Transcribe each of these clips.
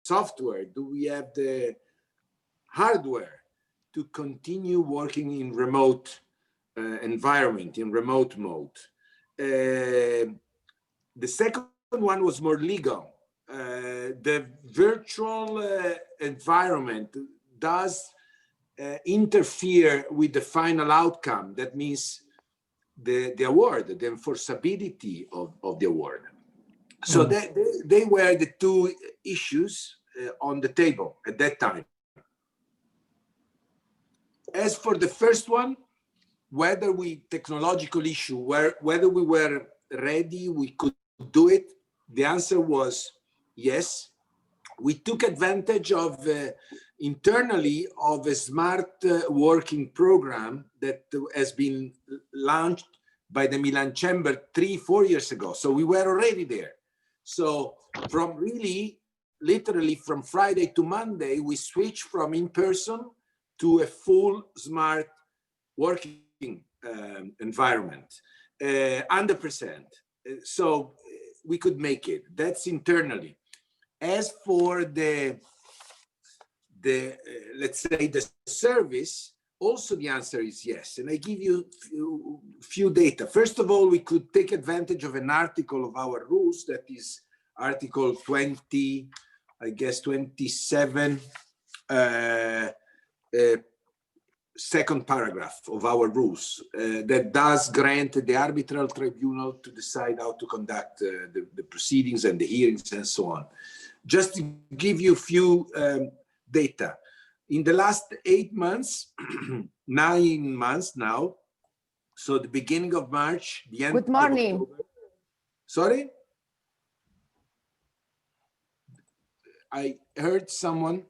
software? Do we have the hardware to continue working in remote environment, in remote mode? The second one was more legal. The virtual environment does interfere with the final outcome. That means the award, the enforceability of the award. So they were the two issues on the table at that time. As for the first one, whether technological issue, whether we were ready, we could do it, the answer was yes. We took advantage of internally of a smart working program that has been launched by the Milan Chamber 3-4 years ago. So we were already there. So from literally from Friday to Monday, we switched from in-person to a full smart working environment, 100%. So we could make it. That's internally. As for the let's say the service, also the answer is yes. And I give you few data. First of all, we could take advantage of an article of our rules, that is Article 20, I guess 27, second paragraph of our rules that does grant the arbitral tribunal to decide how to conduct the proceedings and the hearings and so on. Just to give you a few data. In the last 8 months, 9 months now, so the beginning of March, the end Good morning. of October. Sorry? I heard someone.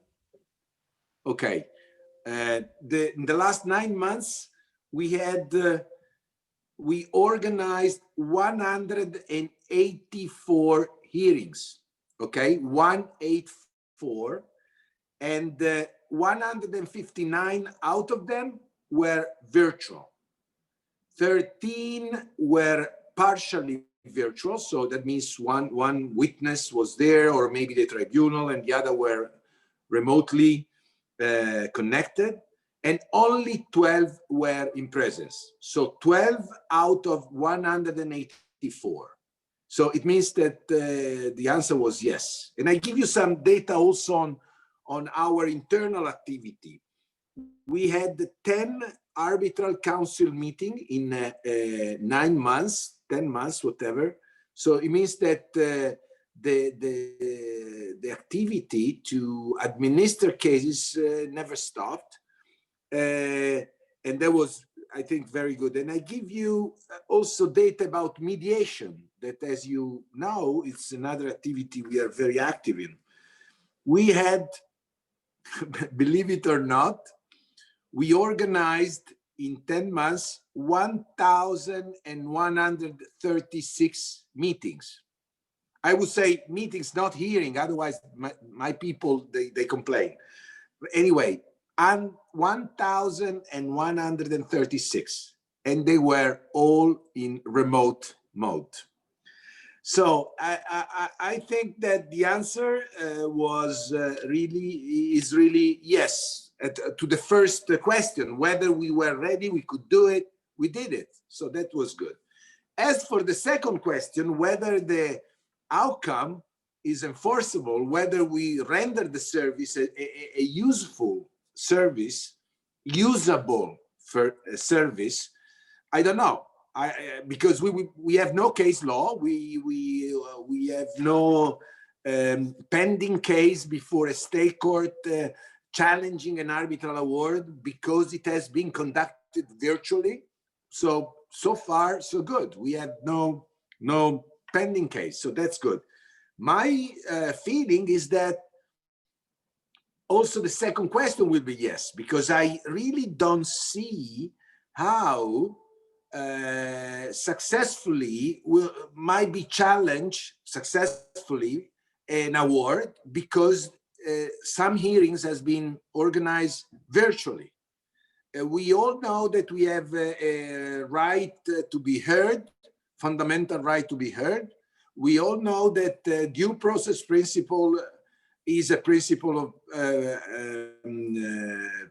Okay. In the last 9 months, we organized 184 hearings. Okay, 184, and 159 out of them were virtual. 13 were partially virtual, so that means one witness was there, or maybe the tribunal, and the other were remotely connected, and only 12 were in presence. So 12 out of 184. So it means that the answer was yes. And I give you some data also on our internal activity. We had 10 arbitral council meetings in 9 months, 10 months, whatever. So it means that the activity to administer cases never stopped. And that was, I think, very good. And I give you also data about mediation, that, as you know, it's another activity we are very active in. We had, believe it or not, we organized in 10 months 1,136 meetings. I would say meetings, not hearing, otherwise my people, they complain. Anyway, and 1,136, and they were all in remote mode. So I think that the answer is really yes. To the first question, whether we were ready, we could do it, we did it. So that was good. As for the second question, whether the outcome is enforceable, whether we render the service a useful service, usable for a service, I don't know. Because we have no case law, we have no pending case before a state court challenging an arbitral award because it has been conducted virtually. So far, so good. We have no pending case, so that's good. My feeling is that also the second question will be yes, because I really don't see how successfully might be challenged successfully an award, because some hearings has been organized virtually. We all know that we have a right to be heard, fundamental right to be heard. We all know that due process principle is a principle of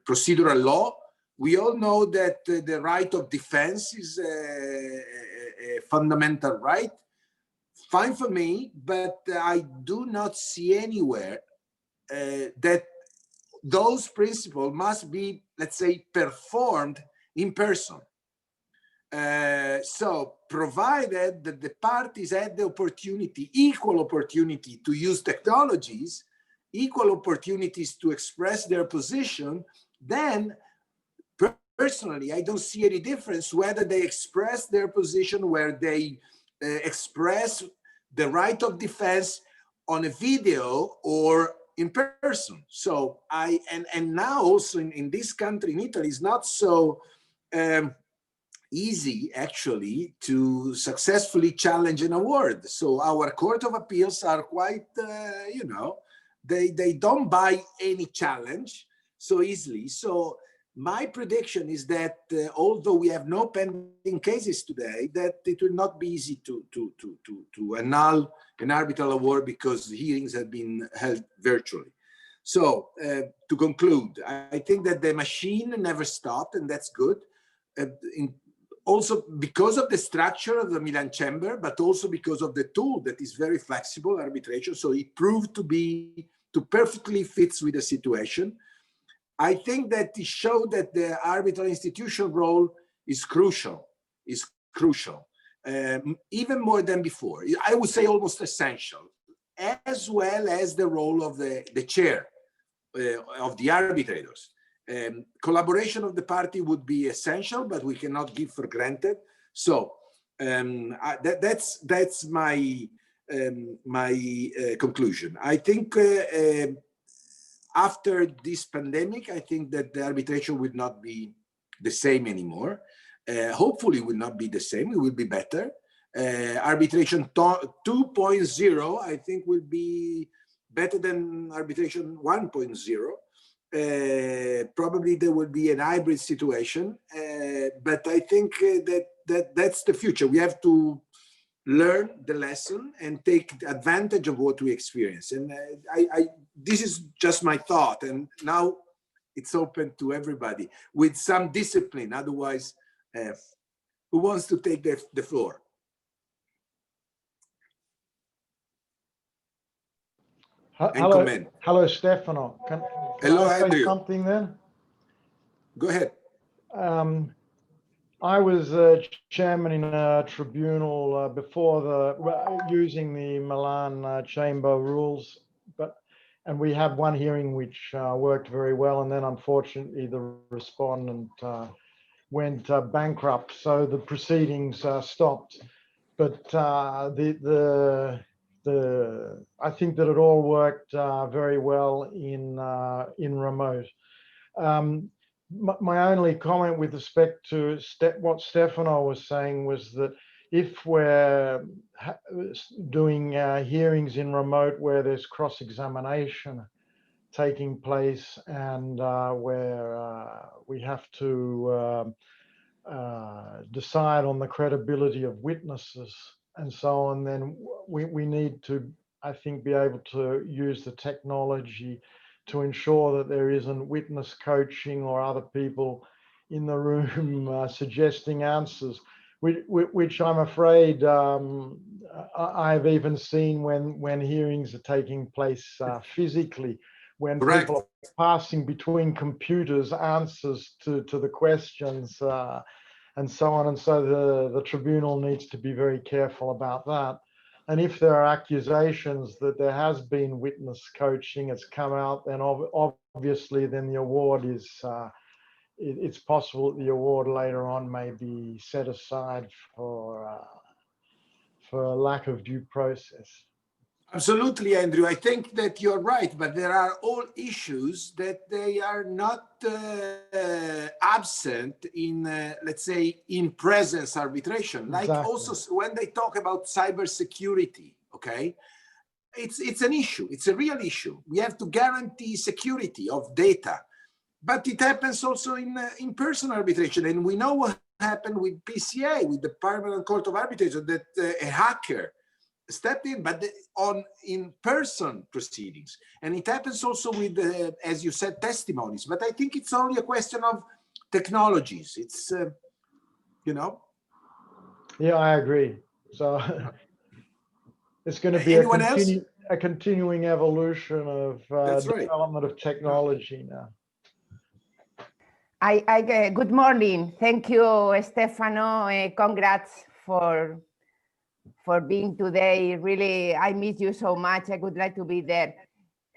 procedural law. We all know that the right of defense is a fundamental right. Fine for me, but I do not see anywhere that those principles must be, let's say, performed in person. So provided that the parties had the opportunity, equal opportunity to use technologies, equal opportunities to express their position, then personally, I don't see any difference whether they express their position, where they express the right of defense on a video or in person. So and now also in this country, in Italy, it's not so easy actually to successfully challenge an award. So our Court of Appeals are quite, you know, they don't buy any challenge so easily. So my prediction is that although we have no pending cases today, that it will not be easy to annul an arbitral award because hearings have been held virtually. So to conclude, I think that the machine never stopped, and that's good. Also because of the structure of the Milan chamber, but also because of the tool that is very flexible, arbitration. So it proved to perfectly fits with the situation. I think that it showed that the arbitral institution role is crucial, even more than before. I would say almost essential, as well as the role of the chair of the arbitrators. Collaboration of the party would be essential, but we cannot give for granted. So that's my conclusion. I think after this pandemic, I think that the arbitration will not be the same anymore. Hopefully, will not be the same. It will be better. Arbitration 2.0, I think, will be better than arbitration 1.0. Probably there will be an hybrid situation, but I think that's the future. We have to learn the lesson and take advantage of what we experience. And this is just my thought, and now it's open to everybody with some discipline. Otherwise, who wants to take the floor? Hello, Stefano. Can hello, I say Andrew. something then? Go ahead. I was chairman in a tribunal before using the Milan chamber rules, and we had one hearing which worked very well, and then unfortunately the respondent went bankrupt, so the proceedings stopped. But I think that it all worked very well in remote. My only comment with respect to what Stefano was saying was that if we're doing hearings in remote where there's cross-examination taking place and where we have to decide on the credibility of witnesses and so on, then we need to, I think, be able to use the technology to ensure that there isn't witness coaching or other people in the room suggesting answers, which I'm afraid I've even seen when hearings are taking place physically, when Correct. People are passing between computers answers to the questions and so on. And so the tribunal needs to be very careful about that. And if there are accusations that there has been witness coaching, it's come out, then obviously then the award is, it's possible that the award later on may be set aside for lack of due process. Absolutely, Andrew. I think that you're right, but there are all issues that they are not absent in, let's say, in presence arbitration. Like Exactly. Also when they talk about cybersecurity, okay, it's an issue. It's a real issue. We have to guarantee security of data, but it happens also in person arbitration, and we know what happened with PCA, with the Permanent Court of Arbitration, that a hacker stepped in, but on in-person proceedings. And it happens also with, as you said, testimonies. But I think it's only a question of technologies. It's, you know. Yeah, I agree. So it's going to be a continuing evolution of development of technology now. Good morning. Thank you, Stefano. Congrats for being today. Really, I miss you so much. I would like to be there.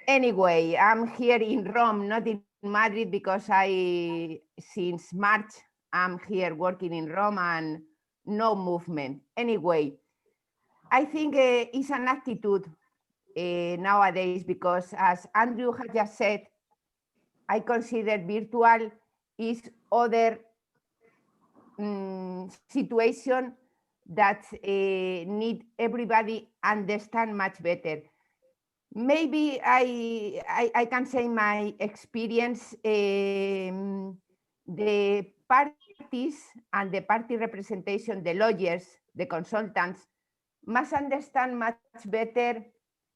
Anyway, I'm here in Rome, not in Madrid, because since March, I'm here working in Rome and no movement. Anyway, I think it's an attitude nowadays, because as Andrew has just said, I consider virtual is other situation that need everybody understand much better. Maybe I can say my experience, the parties and the party representation, the lawyers, the consultants, must understand much better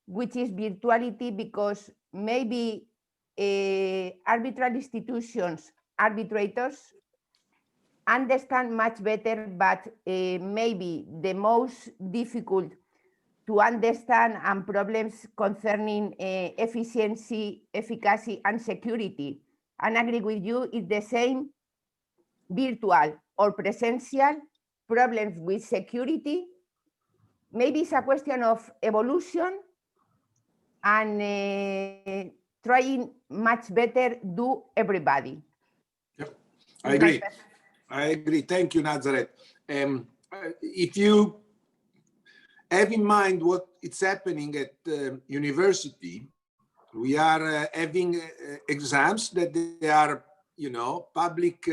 which is virtuality, because maybe arbitral institutions, arbitrators, understand much better, but maybe the most difficult to understand and problems concerning efficiency, efficacy, and security. And I agree with you, it's the same virtual or presential problems with security. Maybe it's a question of evolution and trying much better do everybody. Yep. I agree. I agree. Thank you, Nazareth. If you have in mind what is happening at university, we are having exams that they are, you know, public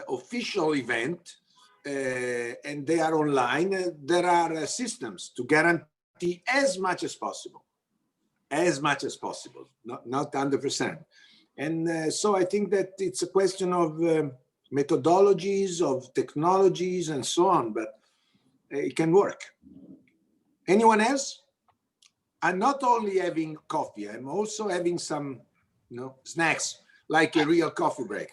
official event, and they are online. There are systems to guarantee as much as possible, not 100%. And so I think that it's a question of methodologies, of technologies, and so on, but it can work. Anyone else? I'm not only having coffee, I'm also having some, you know, snacks, like a real coffee break.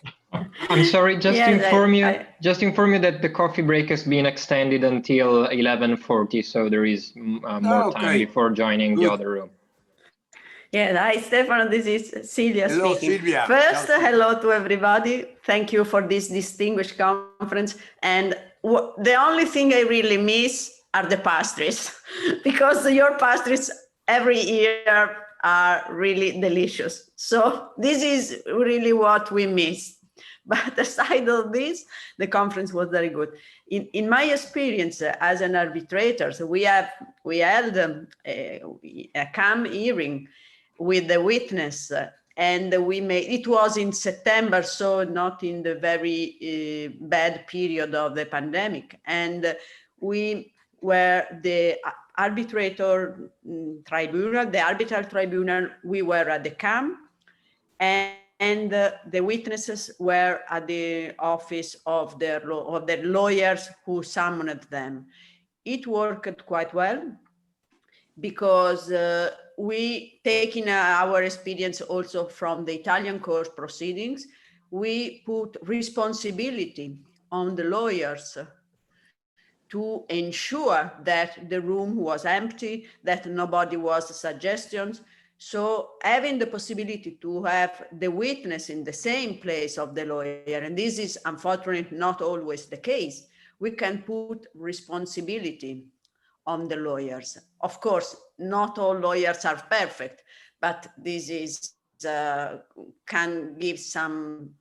I'm sorry, just to inform you that the coffee break has been extended until 11:40, so there is more time before joining the other room. Yeah, hi Stefano, this is Silvia hello, speaking. Silvia. First, hello to everybody. Thank you for this distinguished conference. And the only thing I really miss are the pastries, because your pastries every year are really delicious. So this is really what we miss. But aside of this, the conference was very good. In my experience as an arbitrator, so we held a CAM hearing with the witness, and it was in September, so not in the very bad period of the pandemic. And we were the arbitral tribunal, we were at the CAM, and the witnesses were at the office of the lawyers who summoned them. It worked quite well, because we, taking our experience also from the Italian court proceedings, we put responsibility on the lawyers to ensure that the room was empty, that nobody was suggestions. So having the possibility to have the witness in the same place of the lawyer, and this is unfortunately not always the case, we can put responsibility on the lawyers. Of course, not all lawyers are perfect, but this is can give some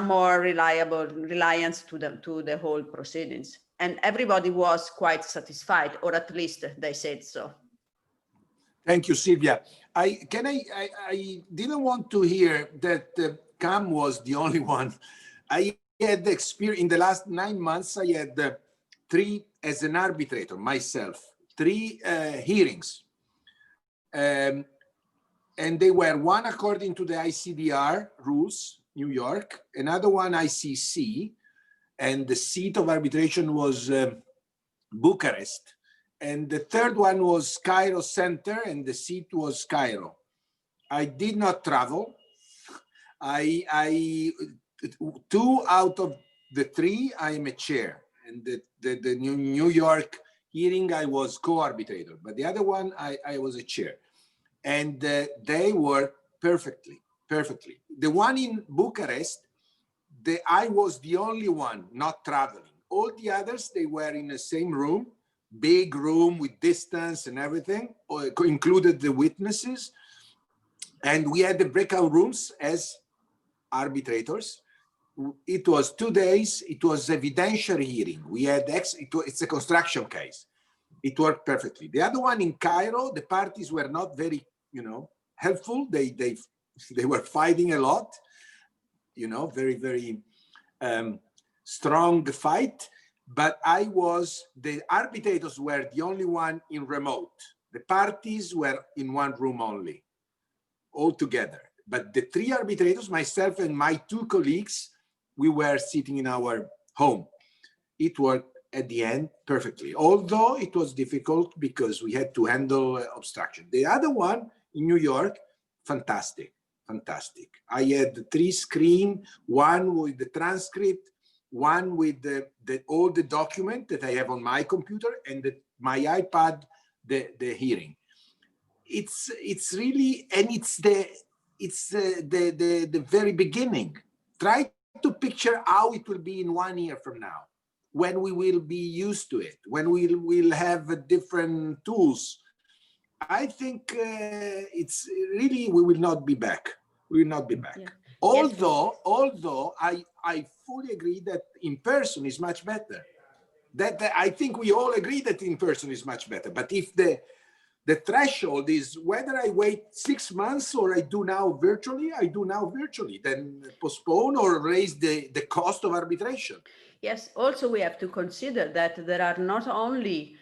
more reliance to the whole proceedings. And everybody was quite satisfied, or at least they said so. Thank you, Silvia. I didn't want to hear that CAM was the only one. I had the experience in the last 9 months. I had 3 as an arbitrator myself, 3 hearings, and they were one according to the ICDR rules, New York, another one ICC, and the seat of arbitration was Bucharest, And the third one was Cairo Center, and the seat was Cairo. I did not travel. Two out of the three, I am a chair. And the New York hearing, I was co-arbitrator. But the other one, I was a chair. And they worked perfectly. The one in Bucharest, I was the only one not traveling. All the others, they were in the same room, big room with distance and everything, included the witnesses. And we had the breakout rooms as arbitrators. It was 2 days. It was evidentiary hearing. We had, it's a construction case. It worked perfectly. The other one in Cairo, the parties were not very, helpful. They were fighting a lot, very, very strong fight. But the arbitrators were the only one in remote. The parties were in one room only, all together. But the three arbitrators, myself and my two colleagues, we were sitting in our home. It worked at the end perfectly, although it was difficult because we had to handle obstruction. The other one in New York, fantastic. I had 3 screens, one with the transcript, one with all the document that I have on my computer, and my iPad, the hearing. It's really, and it's the very beginning. Try to picture how it will be in 1 year from now, when we will be used to it, when we will have different tools. I think it's really, we will not be back. We will not be back. Yeah. Although I fully agree that in person is much better. That I think we all agree that in person is much better. But if the threshold is whether I wait 6 months or I do now virtually, then postpone or raise the cost of arbitration. Yes, also we have to consider that there are not only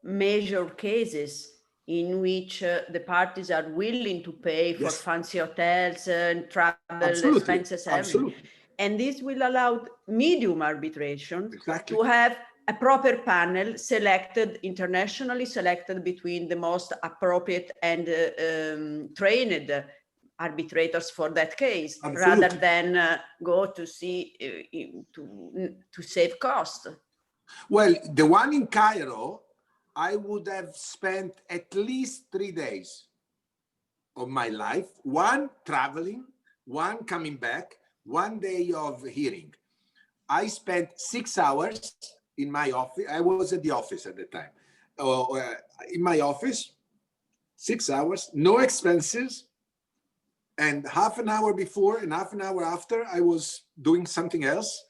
major cases in which the parties are willing to pay for fancy hotels and travel expenses. Absolutely. And this will allow medium arbitration to have a proper panel selected, internationally selected between the most appropriate and trained arbitrators for that case, rather than go to see to save cost. Well, the one in Cairo, I would have spent at least 3 days of my life, one traveling, one coming back, 1 day of hearing. I spent 6 hours in my office. I was at the office at the time. In my office, 6 hours, no expenses, and half an hour before and half an hour after, I was doing something else.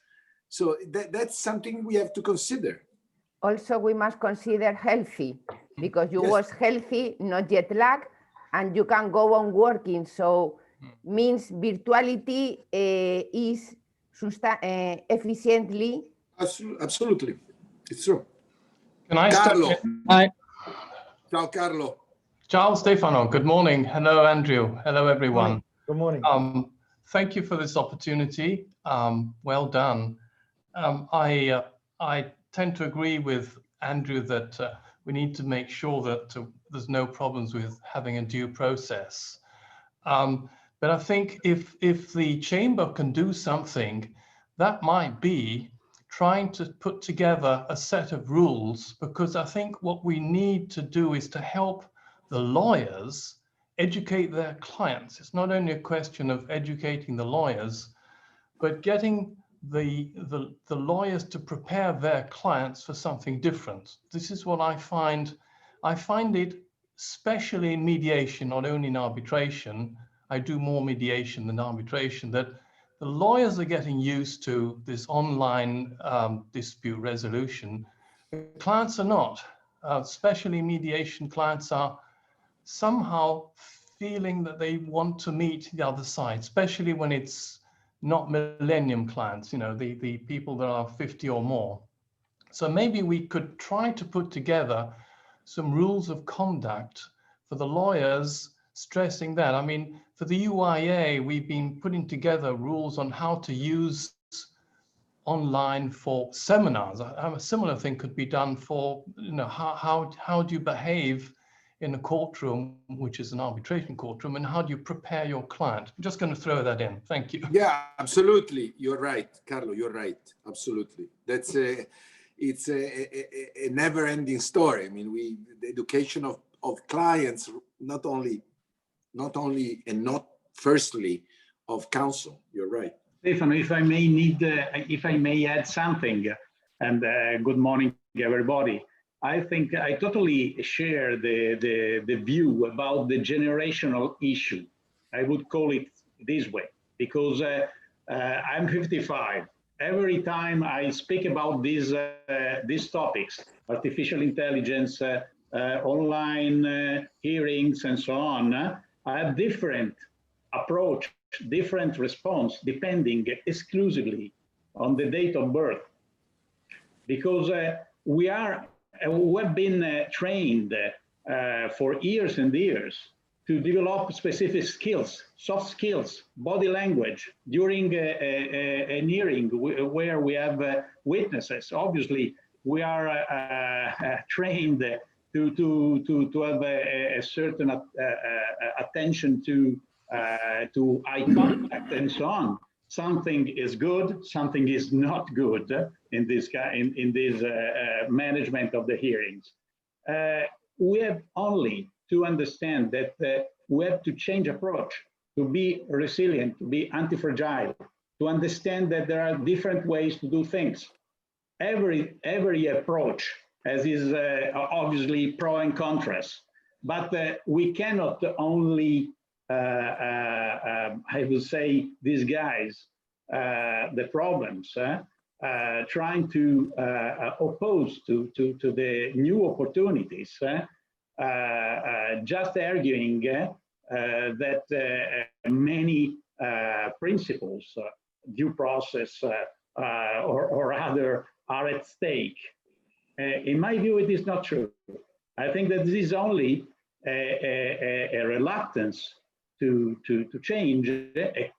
So that's something we have to consider. Also, we must consider healthy, because you was healthy, not jet lag, and you can go on working. So means virtuality is efficiently. Absolutely, it's true. Can I Carlo. Hi. Ciao, Carlo. Ciao, Stefano. Good morning. Hello, Andrew. Hello, everyone. Good morning. Thank you for this opportunity. Well done. I tend to agree with Andrew that we need to make sure that there's no problems with having a due process. But I think if the chamber can do something, that might be trying to put together a set of rules, because I think what we need to do is to help the lawyers educate their clients. It's not only a question of educating the lawyers, but getting the lawyers to prepare their clients for something different. This is what I find. I find it, especially in mediation, not only in arbitration. I do more mediation than arbitration, that the lawyers are getting used to this online dispute resolution. The clients are not, especially mediation clients are somehow feeling that they want to meet the other side, especially when it's not millennium clients, the people that are 50 or more. So maybe we could try to put together some rules of conduct for the lawyers, stressing that. I mean, for the UIA, we've been putting together rules on how to use online for seminars. A similar thing could be done for, how do you behave in a courtroom, which is an arbitration courtroom, and how do you prepare your client? I'm just going to throw that in. Thank you. Yeah, absolutely. You're right, Carlo. You're right. Absolutely. It's a never-ending story. I mean, the education of clients, not only and not firstly of counsel. You're right. Stefano, if I may add something, and good morning, everybody. I think I totally share the view about the generational issue. I would call it this way, because I'm 55. Every time I speak about these topics, artificial intelligence, online hearings, and so on, I have different approach, different response, depending exclusively on the date of birth. Because we have been trained for years and years to develop specific skills, soft skills, body language during an hearing where we have witnesses. Obviously, we are trained to have a certain attention to eye contact and so on. Something is good, something is not good in this management of the hearings. We have only to understand that we have to change approach, to be resilient, to be anti-fragile, to understand that there are different ways to do things. Every approach has his obviously pro and contras, but we cannot only I would say disguise the problems, trying to oppose to the new opportunities, just arguing that many principles, due process or other, are at stake. In my view, it is not true. I think that this is only a reluctance to change, a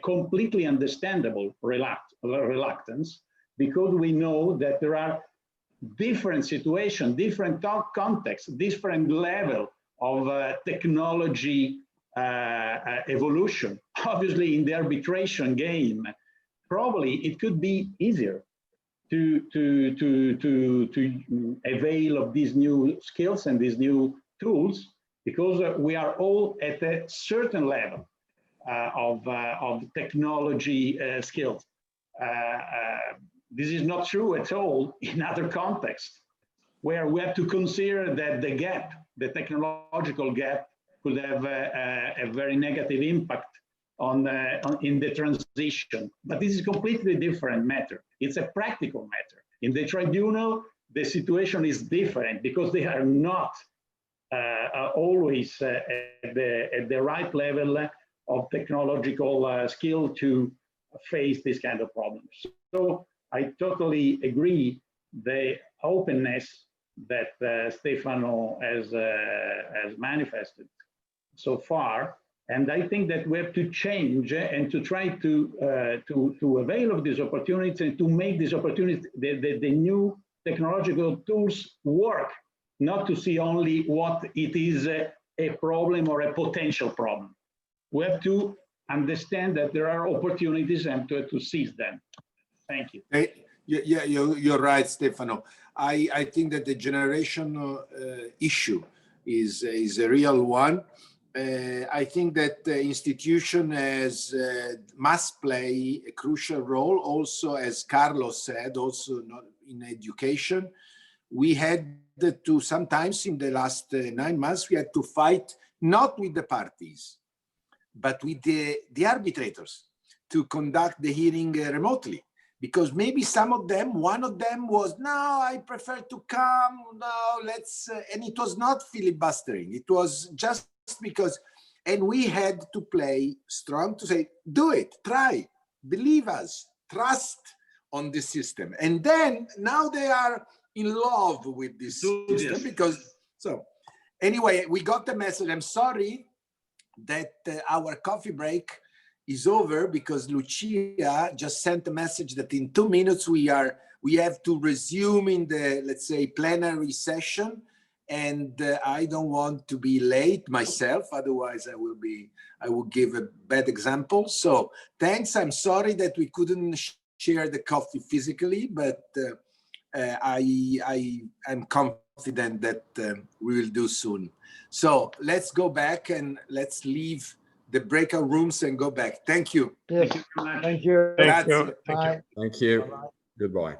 completely understandable reluctance, because we know that there are different situations, different contexts, different level of technology evolution. Obviously, in the arbitration game, probably it could be easier to avail of these new skills and these new tools, because we are all at a certain level of technology skills. This is not true at all in other contexts, where we have to consider that the gap, the technological gap, could have a very negative impact in the transition. But this is a completely different matter. It's a practical matter. In the tribunal, the situation is different, because they are not always at the right level of technological skill to face this kind of problems. So I totally agree the openness that Stefano has manifested so far, and I think that we have to change and to try to avail of these opportunities and to make these opportunities, the new technological tools work, not to see only what it is a problem or a potential problem. We have to understand that there are opportunities and to seize them. Thank you. Yeah, you're right, Stefano. I think that the generation issue is a real one. I think that the institution must play a crucial role, also, as Carlos said, also not in education. We had to, sometimes in the last 9 months, we had to fight not with the parties, but with the arbitrators to conduct the hearing remotely. Because maybe one of them was, no, I prefer to come, no, let's, and it was not filibustering. It was just because, and we had to play strong to say, do it, try, believe us, trust on the system. And then now they are in love with this system, because, so anyway, we got the message. I'm sorry that our coffee break is over because Lucia just sent a message that in 2 minutes we have to resume in the, let's say, plenary session, and I don't want to be late myself, otherwise I will give a bad example. So thanks. I'm sorry that we couldn't share the coffee physically, but I'm confident that we will do soon. So let's go back and let's leave the breakout rooms and go back. Thank you. Yes. Thank you very much. Thank you. Thank you. Bye. Thank you. Bye-bye. Goodbye.